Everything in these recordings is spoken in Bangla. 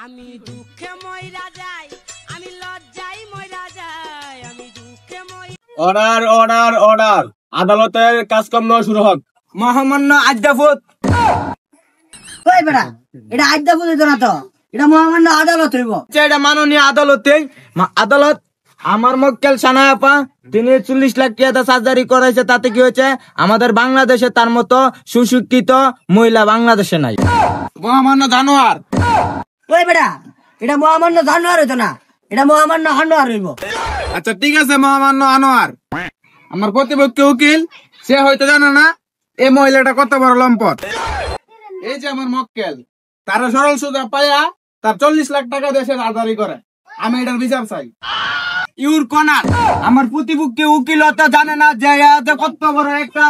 আমি দুঃখে মইরা যাই, আমি লজ্জায় মইরা যাই, আমি দুঃখে অর্ডার অর্ডার অর্ডার, আদালতের কাজকর্ম শুরু হোক। মহামান্য আদ্যাফুত। ওই বেটা, এটা আদ্যাফুত হইতো না তো, এটা মহামান্য আদালত হইব। এটা মাননীয় আদালতে আদালত আমার মক্কেল সানা আপা তিনি 40 লাখ টাকা সার্জারি করাইছে, তাতে কি হয়েছে আমাদের বাংলাদেশে তার মতো সুশিক্ষিত মহিলা বাংলাদেশে নাই। মহামান্য জানোয়ার। ওই বেটা, এটা মহামান্য জানোয়ার হইতো না, এটা মহামান্য আনোয়ার হইব। আচ্ছা ঠিক আছে মহামান্য আনোয়ার, আমার প্রতিপক্ষ উকিল সে হয়তো জানে না এই মহিলাটা কত বড় লম্পট। এই যে আমার মক্কেল, তারা সরল সোজা পাইয়া তার 40 লাখ টাকা দেশের আদারি করে, আমি এটার বিচার চাই। ইউর কনার আমার প্রতিপক্ষ উকিল তো জানে না যে এতে কত বড় একটা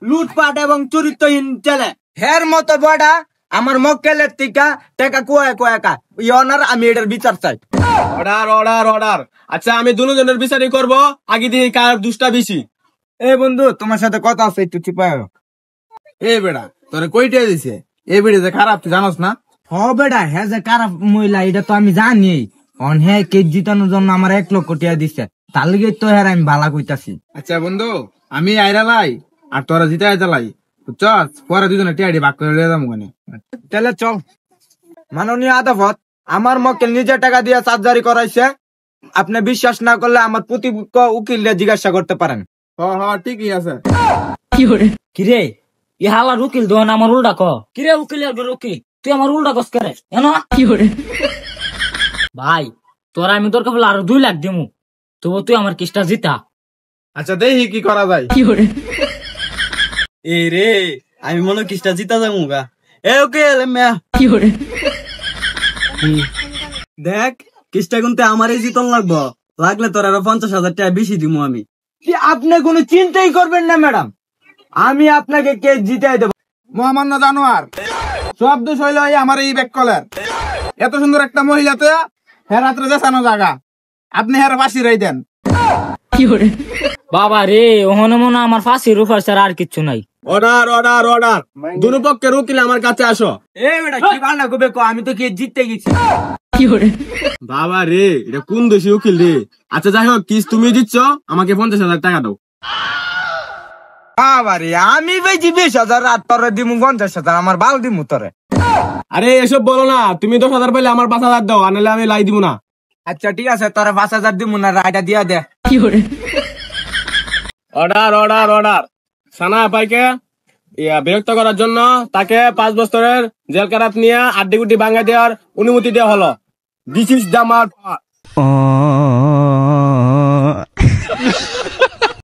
লুটপাট এবং চরিত্রহীন ছেলে। হের মতো বড়া আমার মক্কেলের টিকা টাকা কুয়া ইয়নার, আমি এটার বিচার চাই। Order order order. আচ্ছা আমি দুজনের বিচারই করব, আগে দিয়ে কার দুষ্টা বেশি। এই বন্ধু তোমার সাথে কথা আছে, একটু চিপায়। এই বেড়া তোরে কইটা দিছে, এই বেড়ে যে খারাপ তুই জানোস না? হ বেটা, হ্যাঁ যে খারাপ মহিলা এটা তো আমি জানি। হ্যাঁ কেক জিতানোর জন্য আমার 1 লক্ষ টাকা দিচ্ছে, তার লিগে তো হ্যাঁ আমি ভালা কইতাছি। আচ্ছা বন্ধু, আমি আইরা লাই আর তোরা জিতাই লাই, বুঝছস? পরে দুজনে টিয়াডি ভাগ করে লয়ে যাবো কেন। তাহলে চল। মাননীয় আদালত, আমার মক্কেল নিজের টাকা দিয়ে সার্জারি করাইছে। আপনি বিশ্বাস না করলে আমার প্রতিপক্ষ উকিলরা জিজ্ঞাসা করতে পারেন। ঠিকই আছে। কিরে ই হালার উকিল দোন আমার উল্টা ক। কিরে উকিলের উকিল তুই আমার উল্টা কস করে এনো কি করে? ভাই তোরা আমি তোর কাছে আরো 2 লাখ দিমু, তবু তুই আমার কেসটা জিতা। আচ্ছা দেখি কি করা যায়। এই রে, আমি মনে কিসটা জিতা যাবো গা। এ উকিল কি করে দেখ, কিসটা কিন্তু আমারই জিতন লাগবো, লাগলে তোর আরো 50,000 টাকা বেশি দিমু আমি। আপনি কোনো চিন্তাই করবেন না ম্যাডাম, আমি আপনাকে কেস জিতাই দেবো। মহামান্য জানোয়ার, সব দোষ হইল আমার এই ব্যাককলের। এত সুন্দর একটা মহিলাতে হ্যাঁ রাত্রে যাচানো জায়গা, আপনি হ্যাঁ ফাঁসি রাই দেন। বাবা রে, ওখানে মনে আমার ফাঁসির উপর ছাড়া আর কিচ্ছু নাই। অর্ডার অর্ডার অর্ডার, দুনো পক্ষের উকিল আমার কাছে আসো। এ বেটা কি বানা কবে কো, আমি তো কেস জিততে গেছি। বাবা রে, এটা কোন দেশি উকিল রে। আচ্ছা যাই হোক, কিস তুমি দিচ্ছ, আমাকে 50,000 টাকা দাও। বাবা রে, আমি ভাই 20,000 আর তোরে দিমু 50,000, আমার বাল দিমু তোরে। আরে এসব বলো না, তুমি 10,000 পাইলে আমার 5,000 দাও, আনলে আমি লাই দিব না। আচ্ছা ঠিক আছে, তোরে 5,000 দিমু না, রায়টা দিয়া দে। অর্ডার অর্ডার অর্ডার, সানা আপাইকে বিরক্ত করার জন্য তাকে 5 বছরের জেল কারাত নিয়ে আড্ডি ভাঙা দেওয়ার অনুমতি দেওয়া হলো। This is the mark.